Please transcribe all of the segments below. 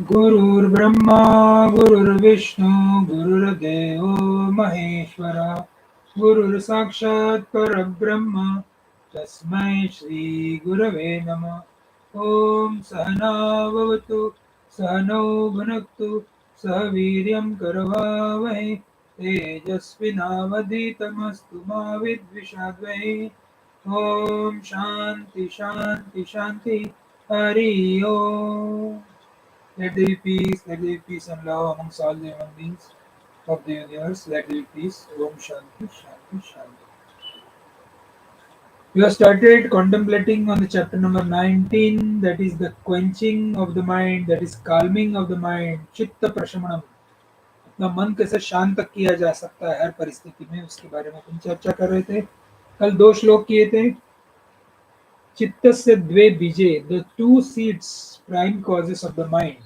गुरुर्ब्रह्मा गुरुर्विष्णु गुरुर्देवो महेश्वरा गुरुर्साक्षात् परब्रह्म तस्मै श्री गुरवे नमः। ओम सहना भवतु सहनौ भुनक्तु सह वीर्यं करवावहै तेजस्विनावधीतमस्तु मा विद्विषावहै। ओम शांति शांति शांति हरि ओम। Let there be peace and love amongst all the human beings of the universe. Let there be peace. Om Shanti, Shanti, Shanti. We have started contemplating on the chapter number 19, that is the quenching of the mind, that is calming of the mind, चित्त प्रशमनम। अपना मन कैसे शांत किया जा सकता है हर परिस्थिति में, उसके बारे में हम चर्चा कर रहे थे। कल दो श्लोक किए थे। चित्तस्य द्वे बीजे, the two seeds, prime causes of the mind.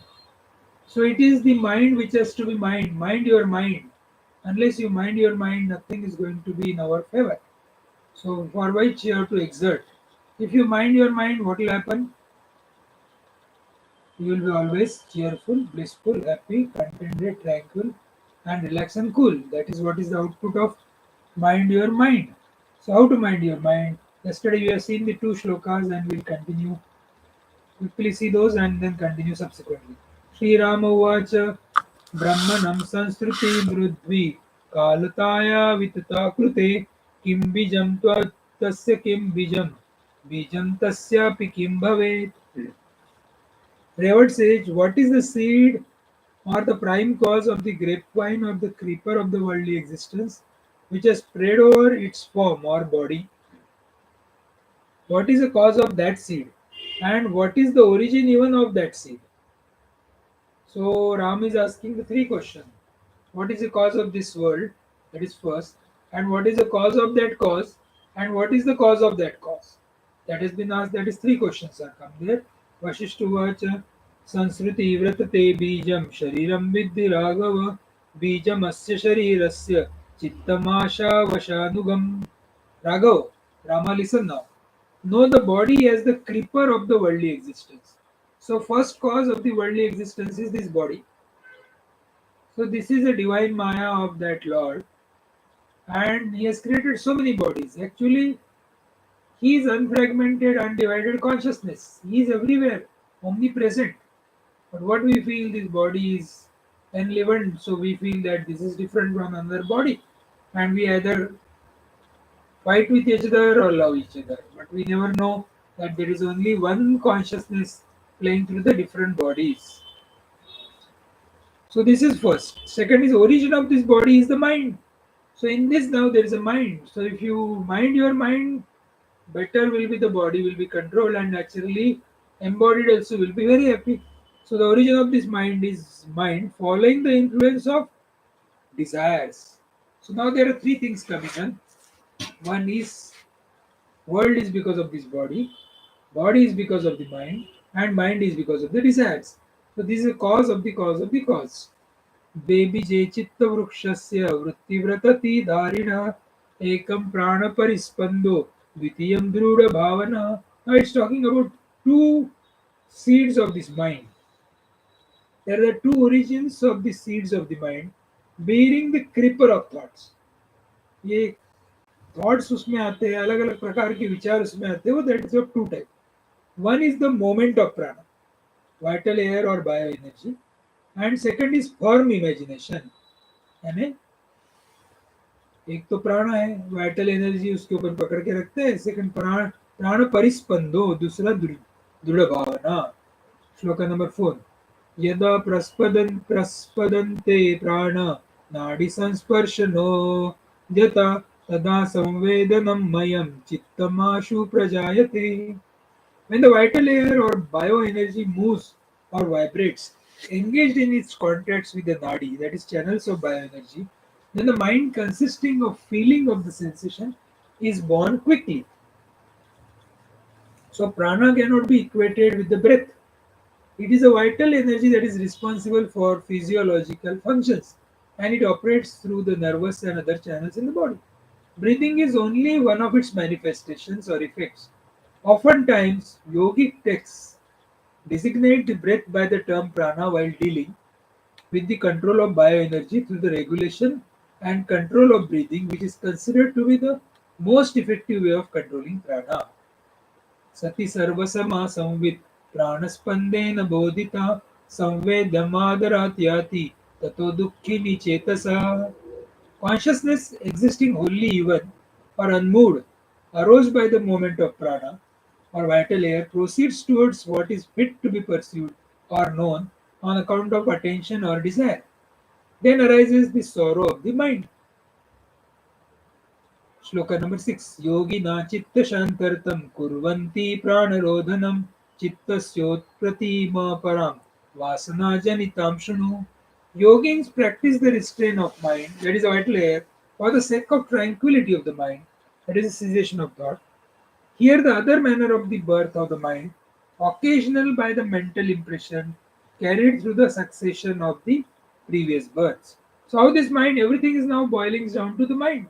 So it is the mind which has to be mind. Mind your mind. Unless you mind your mind, nothing is going to be in our favor. So for which you have to exert. If you mind your mind, what will happen? You will be always cheerful, blissful, happy, contented, tranquil, and relaxed and cool. That is what is the output of mind your mind. So how to mind your mind? Yesterday we have seen the two shlokas and we'll continue. Quickly see those and then continue subsequently. Sri Rama Uvacha Brahmanam Sanskruti Mrudvi Kalataya Vitata Krute Kim Bijam Tasya Kim Bijam Tasya Kim Bhavet. Revert sage, what is the seed or the prime cause of the grapevine or the creeper of the worldly existence which has spread over its form or body? What is the cause of that seed? And what is the origin even of that seed? So Ram is asking the three questions. What is the cause of this world? That is first. And what is the cause of that cause? And what is the cause of that cause? That has been asked. That is three questions are come there. Vashishthuvacha Sansruti vratate bijam shariram vidhi raghava bijam asya sharirasya chittamasha vashanugam. Raghav, Rama, listen now. Know the body as the creeper of the worldly existence. So first cause of the worldly existence is this body. So this is a divine Maya of that Lord, and He has created so many bodies. Actually, He is unfragmented, undivided consciousness. He is everywhere, omnipresent. But what we feel, this body is enlivened, so we feel that this is different from another body, and we either fight with each other or love each other. But we never know that there is only one consciousness playing through the different bodies. So this is first. Second is origin of this body is the mind. So in this now there is a mind. So if you mind your mind, better will be the body will be controlled and naturally embodied also will be very happy. So the origin of this mind is mind following the influence of desires. So now there are three things coming in. One is world is because of this body is because of the mind, and mind is because of the desires. So this is a cause of the cause of the cause. Baby je chitta vrukshasya vritti vratati dharina ekam prana parispando dvitiyam druda bhavana. Now it's talking about two seeds of this mind. There are two origins of the seeds of the mind, bearing the creeper of thoughts. ये thoughts उसमें आते हैं, अलग अलग प्रकार के विचार उसमें आते हैं, वो that is of two type. One is the moment of prana, vital air और bio energy, and second is form imagination. यानी एक तो प्राण है, वाइटल एनर्जी उसके ऊपर पकड़ के रखते हैं. सेकंड प्राण, प्राण परिस्पंदो, दूसरा दृढ़ भावना. श्लोक नंबर 4. यदा प्रस्पदन्ते प्राण नाड़ी संस्पर्शनो यथा तदा संवेदनम मयम चित्तमाशु प्रजायते. When the vital air or bioenergy moves or vibrates, engaged in its contacts with the nadi, that is channels of bioenergy, then the mind consisting of feeling of the sensation is born quickly. So prana cannot be equated with the breath. It is a vital energy that is responsible for physiological functions, and it operates through the nervous and other channels in the body. Breathing is only one of its manifestations or effects. Oftentimes, yogic texts designate the breath by the term prana while dealing with the control of bioenergy through the regulation and control of breathing, which is considered to be the most effective way of controlling prana. Sati sarvasama samvit pranaspandena bodhita samvedamaadarat yati tato dukkhini chetasa. Consciousness existing wholly even or unmoved arose by the movement of prana or vital air proceeds towards what is fit to be pursued or known on account of attention or desire. Then arises the sorrow of the mind. Shloka number 6. Yogi na chitta shantartam kurvanti pranarodhanam chittasyot pratima param vasana janitam shunu. Yogins practice the restraint of mind, that is a vital air, for the sake of tranquility of the mind, that is a cessation of thought. Here the other manner of the birth of the mind, occasional by the mental impression carried through the succession of the previous births. So how this mind, everything is now boiling down to the mind.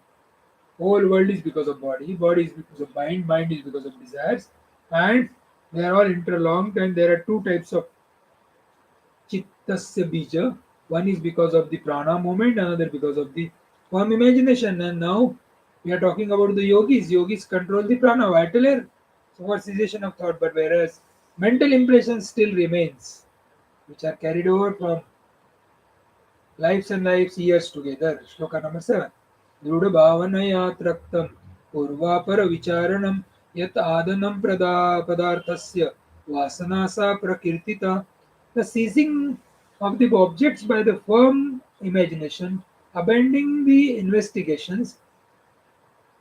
Whole world is because of body, body is because of mind, mind is because of desires, and they are all interlinked. And there are two types of chittasya bija. One is because of the prana movement, another because of the form imagination. And now we are talking about the yogis. Yogis control the prana, vital air, so for cessation of thought. But whereas mental impression still remains, which are carried over from lives and lives years together. Shloka number 7. Druda bhavanaya traktam purvapara vicharanam yat adanam padarthasya vasanasa prakirtita. The seizing of the objects by the firm imagination, abandoning the investigations,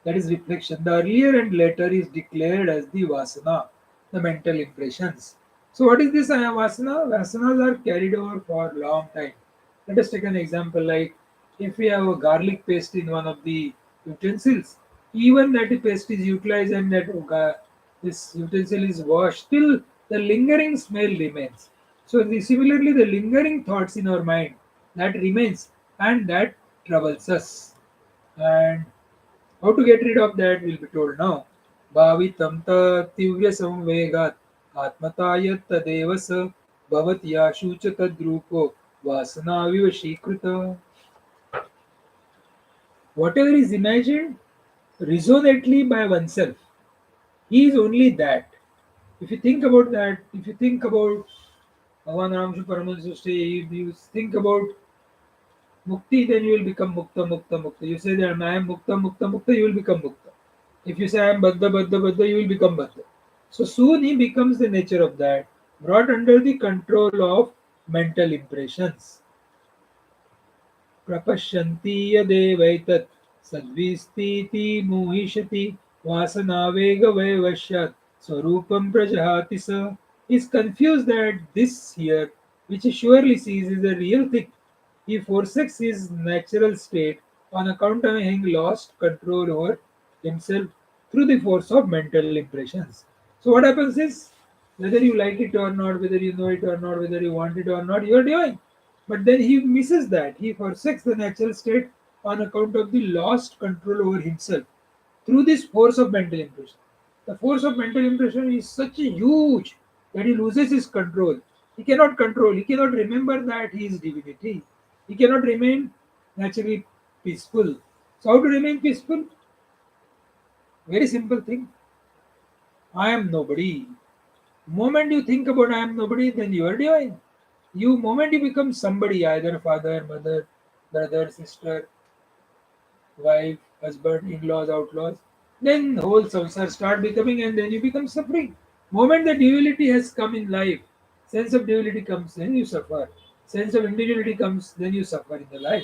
that is reflection. The earlier and later is declared as the vasana, the mental impressions. So what is this vasana? Vasanas are carried over for a long time. Let us take an example like if we have a garlic paste in one of the utensils, even that the paste is utilized and that this utensil is washed, still the lingering smell remains. So similarly, the lingering thoughts in our mind that remains and that troubles us. And how to get rid of that will be told now. Bhavitam ta tivya samvegat atmatayat tadeva sa bhavatya shucha tadrupo vasana vivashikrita. Whatever is imagined resonately by oneself, he is only that. If you think about that, if you think about Bhagavan Ramshu Paramahansa say, if you think about Mukti, then you will become Mukta, Mukta, Mukta. You say that I am Mukta, Mukta, Mukta, you will become Mukta. If you say I am Baddha, Baddha, Baddha, you will become Baddha. So soon he becomes the nature of that, brought under the control of mental impressions. प्रपश्यन्ति यदेवैतत् सद्विस्तीति मोहिषति वासनावेगवैवश्यात् स्वरूपं प्रजहाति स. Is confused that this here, which he surely sees, is a real thing. He forsakes his natural state on account of having lost control over himself through the force of mental impressions. So what happens is, whether you like it or not, whether you know it or not, whether you want it or not, you are doing. But then he misses that. He forsakes the natural state on account of the lost control over himself through this force of mental impression. The force of mental impression is such a huge that he loses his control. He cannot control, he cannot remember that he is divinity. He cannot remain naturally peaceful. So, how to remain peaceful? Very simple thing. I am nobody. Moment you think about I am nobody, then you are divine. You moment you become somebody, either father, mother, brother, sister, wife, husband, in-laws, outlaws, then whole samsara start becoming and then you become suffering. Moment the duality has come in life, sense of duality comes, then you suffer. Sense of individuality comes, then you suffer in the life.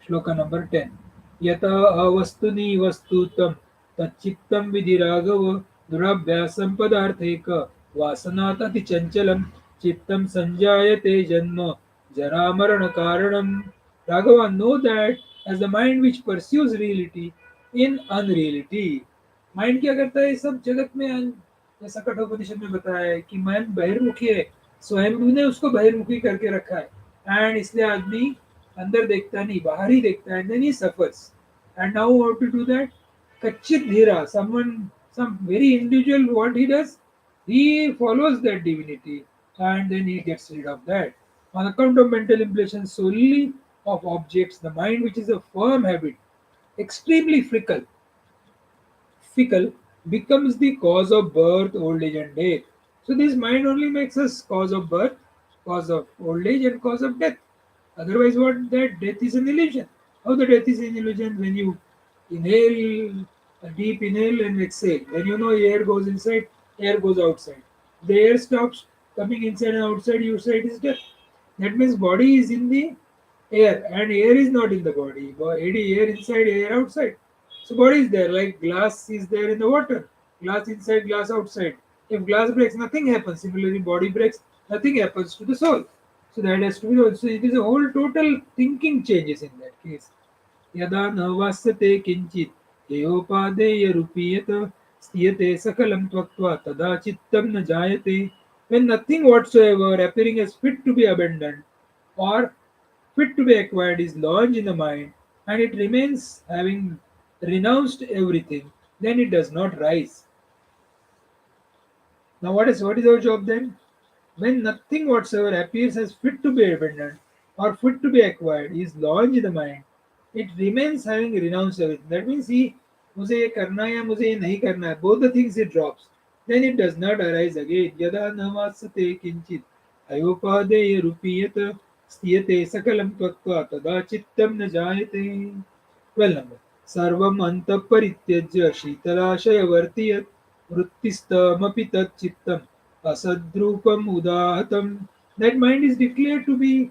Shloka number 10. Yata avastuni vastutam tachittam vidiraghava durabhyasam padartheka vasanat ati chanchalam chittam sanjayate janma jara marana karanam. Raghava, know that as the mind which pursues reality in unreality. Mind क्या करता है सब जगत में जैसा कठोपनिषद में बताया है कि मन बहिर्मुखी है स्वयं ने उसको बहिर्मुखी करके रखा है एंड इसलिए आदमी अंदर देखता नहीं बाहर ही देखता है and then he suffers and now how to do that कच्चित धीरा someone some very individual what he does He follows that divinity and then he gets rid of that. On account of mental impressions solely of objects, the mind, which is a firm habit, extremely fickle, becomes the cause of birth, old age, and death. So this mind only makes us cause of birth, cause of old age, and cause of death. Otherwise, what that death is an illusion. How the death is an illusion? When you inhale, a deep inhale and exhale, then you know air goes inside, air goes outside. The air stops coming inside and outside. You say it is death. That means body is in the air and air is not in the body. Air inside, air outside. So body is there, like glass is there in the water. Glass inside, glass outside. If glass breaks, nothing happens. Similarly, body breaks, nothing happens to the soul. So that has to be also. It is a whole total thinking changes in that case. यदा न वास्यते किञ्चित् हेयोपादेय रूपीयत स्थियते सकलं त्वक्त्वा तदा चित्तं न जायते. When nothing whatsoever appearing as fit to be abandoned or fit to be acquired is launched in the mind and it remains having renounced everything, then it does not rise. Now what is our job then? When nothing whatsoever appears as fit to be abandoned or fit to be acquired is launched in the mind, it remains having renounced everything. That means he मुझे ये करना है या मुझे ये नहीं करना है. Both the things it drops. Then it does not arise again. यदा न वास्यते किंचित अयोपादेय रूपीयत स्थियते सकलं त्वक्त्वा तदा चित्तं न जायते. 12 number. सर्वम् अन्तःपरित्यज्य शीतलाशयवर्ति यत् वृत्तिस्तमपि तच्चित्तम् असद्रूपम् उदाहतम्. That mind is declared to be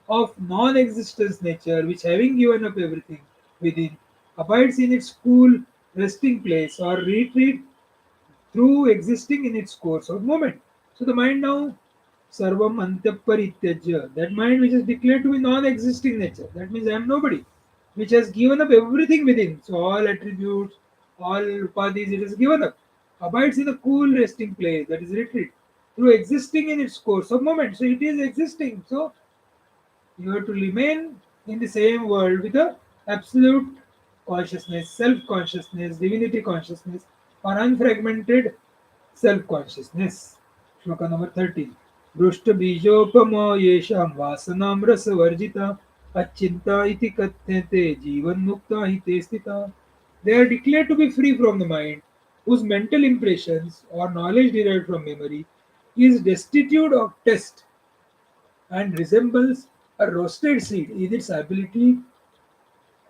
of non-existence nature, which having given up everything within, abides in its cool resting place or retreat through existing in its course of moment. So the mind now sarvam antaparityajya, that mind which is declared to be non-existing nature, that means I am nobody, which has given up everything within. So all attributes, all upadhis it is given up, abides in a cool resting place, that is retreat, through existing in its course of moment. So it is existing. So you have to remain in the same world with the absolute consciousness, self consciousness, divinity consciousness, or unfragmented self consciousness. Shloka number 13. Brushta bijopama yesham vasanam rasavarjita achinta iti kathete jivan mukta hite stita. They are declared to be free from the mind, whose mental impressions or knowledge derived from memory is destitute of taste and resembles a roasted seed in its ability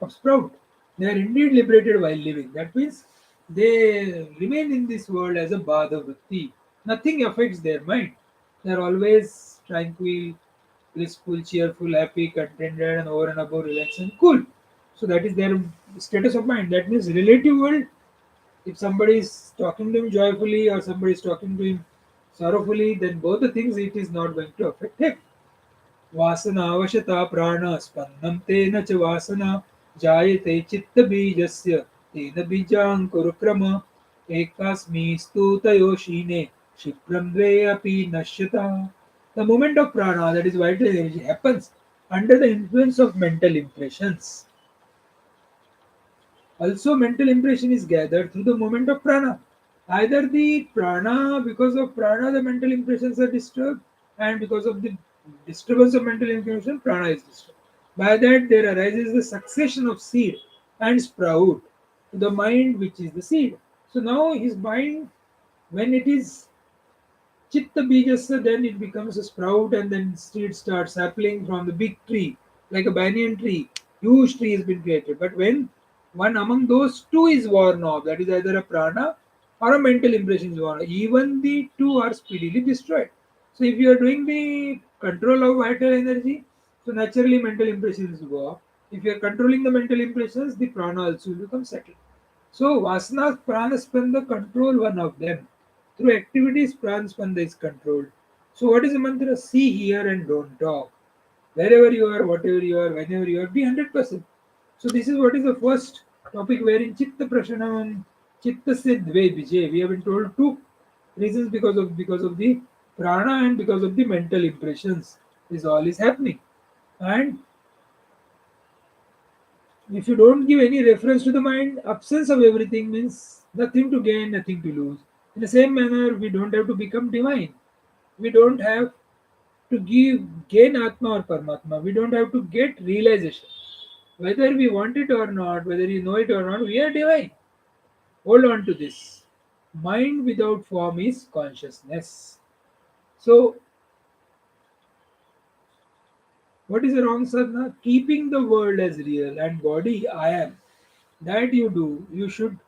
of sprout. They are indeed liberated while living. That means they remain in this world as a bhada vritti. Nothing affects their mind. They are always tranquil, blissful, cheerful, happy, contented, and over and above relaxed and cool. So that is their status of mind. That means relative world. If somebody is talking to him joyfully or somebody is talking to him sorrowfully, then both the things it is not going to affect him. वासनावशता प्राण स्पन्दं तेन च वासना जायते चित्तबीजस्य तेन बीजाङ्कुरक्रम एकस्मिस्तु तयोशीने क्षिप्रं द्वे अपि नश्यता. The movement of prana, that is vital energy, happens under the influence of mental impressions. Also, mental impression is gathered through the movement of prana. Either the prana, because of prana, the mental impressions are disturbed, and because of the disturbance of mental impression, prana is disturbed. By that, there arises the succession of seed and sprout to the mind, which is the seed. So now his mind, when it is Chitta Bijasa, then it becomes a sprout and then seed starts sapling from the big tree, like a banyan tree. Huge tree has been created. But when one among those two is worn off, that is either a prana or a mental impression is worn off, even the two are speedily destroyed. So if you are doing the control of vital energy, so naturally mental impressions go off. If you are controlling the mental impressions, the prana also will become settled. So Vasana Prana Spanda control one of them. Through activities, Prana Spanda is controlled. So what is the mantra? See, hear and don't talk. Wherever you are, whatever you are, whenever you are, be 100%. So this is what is the first topic wherein Chitta Prashanam, Chitta Se Dve Vijay. We have been told two reasons because of the prana and because of the mental impressions. This all is happening. And if you don't give any reference to the mind, absence of everything means nothing to gain, nothing to lose. In the same manner, we don't have to become divine. We don't have to gain Atma or Paramatma. We don't have to get realization. Whether we want it or not, whether you know it or not, we are divine. Hold on to this. Mind without form is consciousness. So, what is the wrong sadhana? Keeping the world as real and body I am. That you do. You should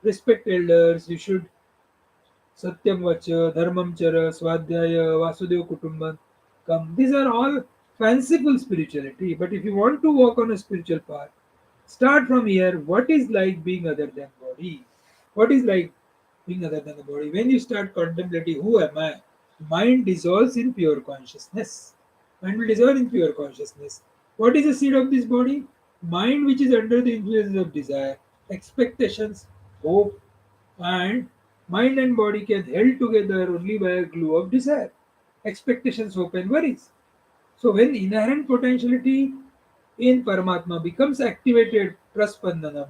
respect elders. You should satyam vacha, dharmam chara, swadhyaya, vasudev kutumbam. Come. These are all fanciful spirituality. But if you want to walk on a spiritual path, start from here. What is like being other than body? What is like being other than the body? When you start contemplating who am I, mind dissolves in pure consciousness. Mind will dissolve in pure consciousness. What is the seed of this body? Mind which is under the influence of desire, expectations, hope, and mind and body can held together only by a glue of desire, expectations, hope, and worries. So when inherent potentiality in Paramatma becomes activated, praspandanam,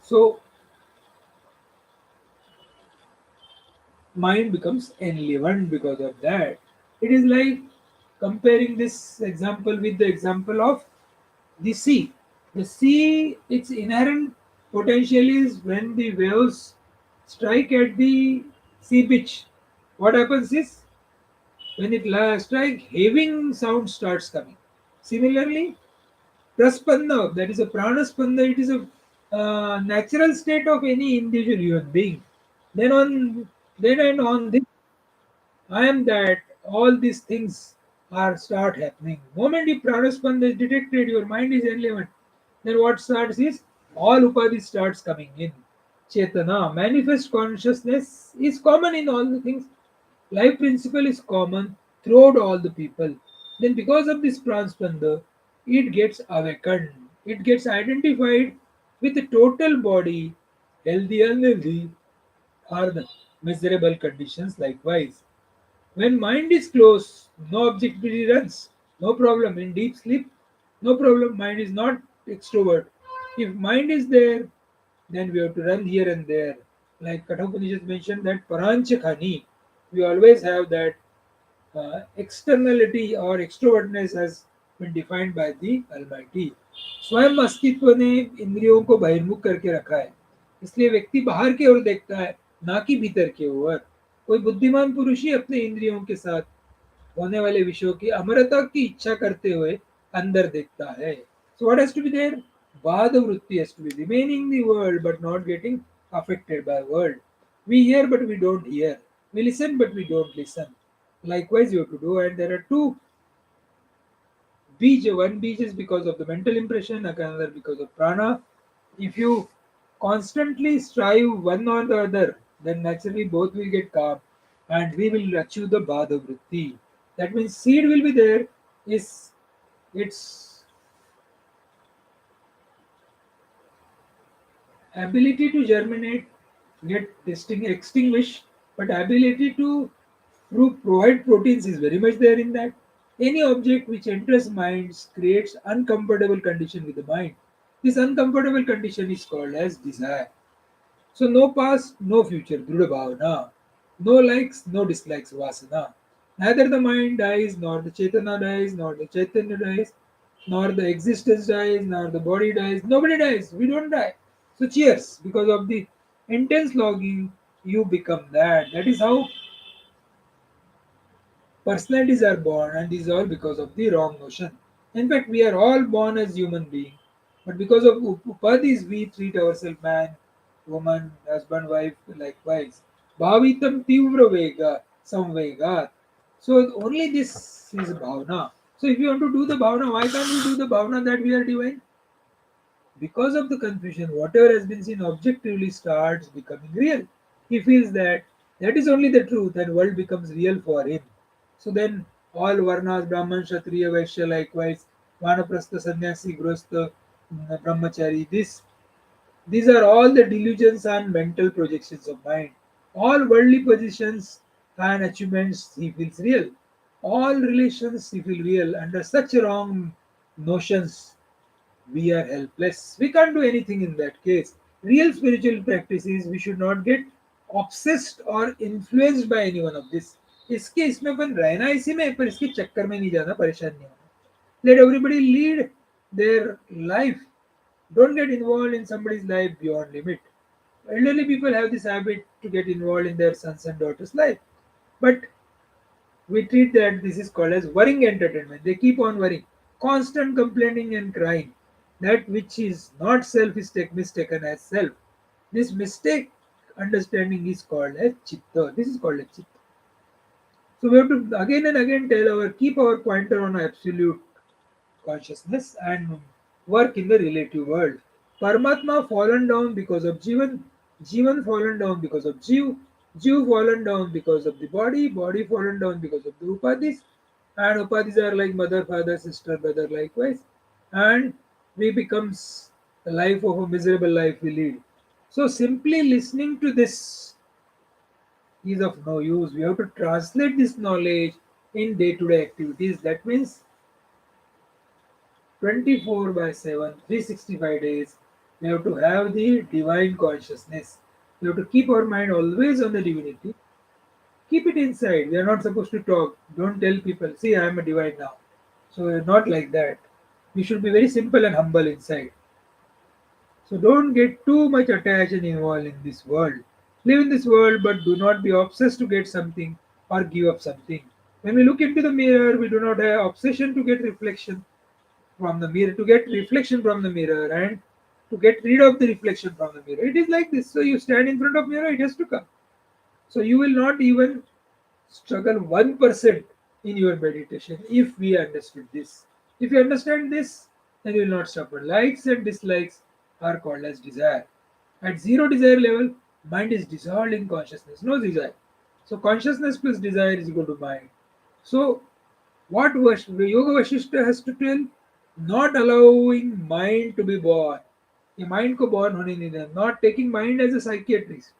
so mind becomes enlivened because of that. It is like comparing this example with the example of the sea. The sea, its inherent potential is when the waves strike at the sea beach. What happens is when it strike, heaving sound starts coming. Similarly, praspanda, that is a pranaspanda, it is a natural state of any individual human being. Then on then and on this I am that all these things are start happening. Moment you pranaspanda is detected, your mind is enlivened. Then what starts is all upadhi starts coming in. Chetana, manifest consciousness is common in all the things. Life principle is common throughout all the people. Then because of this pranaspanda, it gets awakened. It gets identified with the total body, healthy, unhealthy, are the miserable conditions likewise. When mind is closed, no objectivity runs. No problem. In deep sleep, no problem. Mind is not extrovert. If mind is there, then we have to run here and there. Like Kathopanishad mentioned that parancha khani, we always have that externality or extrovertness has been defined by the Almighty. स्वयं अस्तित्व ने इंद्रियों को बहिर्मुख करके रखा है, इसलिए व्यक्ति बाहर की ओर देखता है, ना कि भीतर की ओर. कोई बुद्धिमान पुरुष ही अपने इंद्रियों के साथ होने वाले विषयों की अमरता की इच्छा करते हुए अंदर देखता है. So what has to be there? Bhada vritti has to be remaining in the world but not getting affected by world. We hear but we don't hear. We listen but we don't listen. Likewise you have to do, and there are two beach. One beach is because of the mental impression, another because of prana. If you constantly strive one or the other, then naturally both will get calm and we will achieve the Bhada Vritti. That means seed will be there, is its ability to germinate, get extinguished, but ability to provide proteins is very much there in that. Any object which enters minds creates uncomfortable condition with the mind. This uncomfortable condition is called as desire. So no past, no future, Druda Bhavana. No likes, no dislikes, Vasana. Neither the mind dies, nor the Chetana dies, nor the Chaitanya dies, nor the existence dies, nor the body dies. Nobody dies. We don't die. So cheers. Because of the intense longing, you become that. That is how personalities are born, and this is all because of the wrong notion. In fact, we are all born as human beings, but because of upadhis, we treat ourselves man, woman, husband, wife, likewise. Bhavitam tivra vega samvegat. So only this is bhavana. So if you want to do the bhavana, why can't we do the bhavana that we are divine? Because of the confusion, whatever has been seen objectively starts becoming real. He feels that that is only the truth and world becomes real for him. So then all Varnas, Brahman, Kshatriya, Vaishya, likewise, Vanaprastha, Sannyasi, Grostha, Brahmachari, these are all the delusions and mental projections of mind. All worldly positions and achievements he feels real. All relations he feels real. Under such wrong notions, we are helpless. We can't do anything in that case. Real spiritual practices, we should not get obsessed or influenced by any one of this. इसके इसमें अपन रहना इसी में, पर इसके चक्कर में नहीं जाना, परेशान नहीं होना. Let everybody lead their life. Don't get involved in somebody's life beyond limit. Elderly people have this habit to get involved in their sons and daughters' life, but we treat that this is called as worrying entertainment. They keep on worrying, constant complaining and crying. That which is not self is mistaken as self. This mistake understanding is called as chitta. This is called as chitta. So we have to again and again keep our pointer on absolute consciousness and work in the relative world. Paramatma fallen down because of Jivan, Jivan fallen down because of Jiv, Jiv fallen down because of the body, body fallen down because of the Upadis, and Upadis are like mother, father, sister, brother, likewise, and we becomes the life of a miserable life we lead. So simply listening to this is of no use. We have to translate this knowledge in day-to-day activities. That means 24 by 7, 365 days, we have to have the divine consciousness. We have to keep our mind always on the divinity. Keep it inside. We are not supposed to talk. Don't tell people, see, I am a divine now. So, not like that. We should be very simple and humble inside. So, don't get too much attached and involved in this world. Live in this world, but do not be obsessed to get something or give up something. When we look into the mirror, we do not have obsession to get reflection from the mirror, to get reflection from the mirror, and to get rid of the reflection from the mirror. It is like this. So you stand in front of mirror, it has to come. So you will not even struggle 1% in your meditation if we understood this. If you understand this, then you will not suffer. Likes and dislikes are called as desire. At zero desire level, mind is dissolved in consciousness, no desire. So consciousness plus desire is equal to mind. So what Yoga Vasishtha has to tell? Not allowing mind to be born. ये mind को born होने नहीं देना. Not taking mind as a psychiatrist.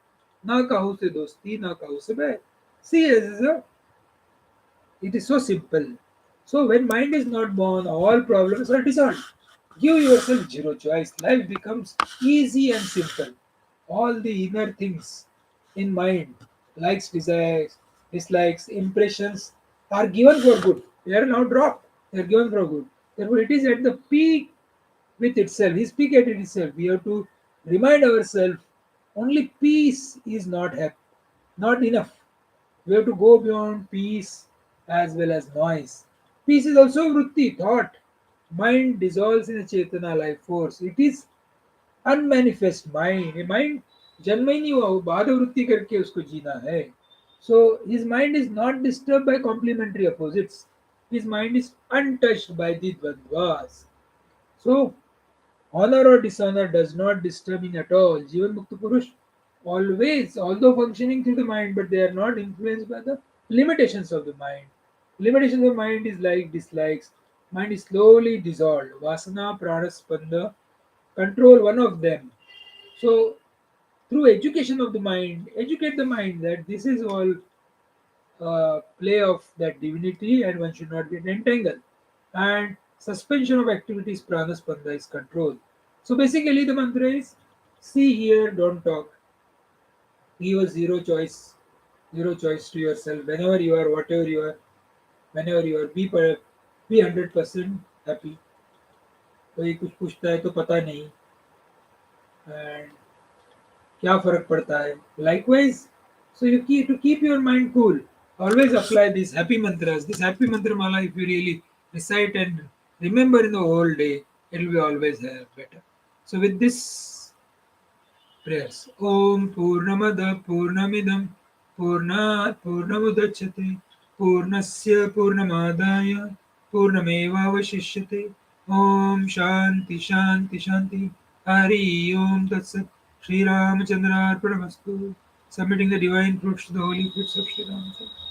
ना काहू से दोस्ती, ना काहू से बैर. See, it is so simple. So when mind is not born, all problems are dissolved. Give yourself zero choice. Life becomes easy and simple. All the inner things in mind, likes, desires, dislikes, impressions, are given for good. They are now dropped. They are given for good. Therefore, it is at the peak with itself. His peak at itself. We have to remind ourselves only peace is not enough. We have to go beyond peace as well as noise. Peace is also vritti, thought. Mind dissolves in a Chetana life force. It is unmanifest mind. A mind जन्म ही नहीं हुआ, वो बाध वृत्ति करके उसको जीना है. So his mind is not disturbed by complementary opposites. His mind is untouched by the dvandvas. So honor or dishonor does not disturb him at all. Jivan Mukta Purush always, although functioning through the mind, but they are not influenced by the limitations of the mind. Limitations of mind is like dislikes. Mind is slowly dissolved. Vasana, Prana, Spanda control one of them. So through education of the mind, educate the mind that this is all play of that divinity and one should not get entangled. And suspension of activities, prana spanda is control. So basically the mantra is see here, don't talk. Give a zero choice to yourself. Whenever you are, whatever you are, whenever you are, be 100% happy. कोई कुछ पूछता है तो पता नहीं, and क्या फर्क पड़ता है. Likewise, so you keep your mind cool. Always apply these happy mantras. This happy mantra mala, if you really recite and remember in the whole day, it will be always better. So with this prayers, Om Purnamada Purnamidam Purnat Purnamudachyate Purnasya Purnamadaya Purnameva Vashishyate. Om Shanti Shanti Shanti. Hari Om Tat Sat. Sri Ramachandra Arpanamastu. Submitting the divine fruits to the holy fruits of Sri Ramachandra.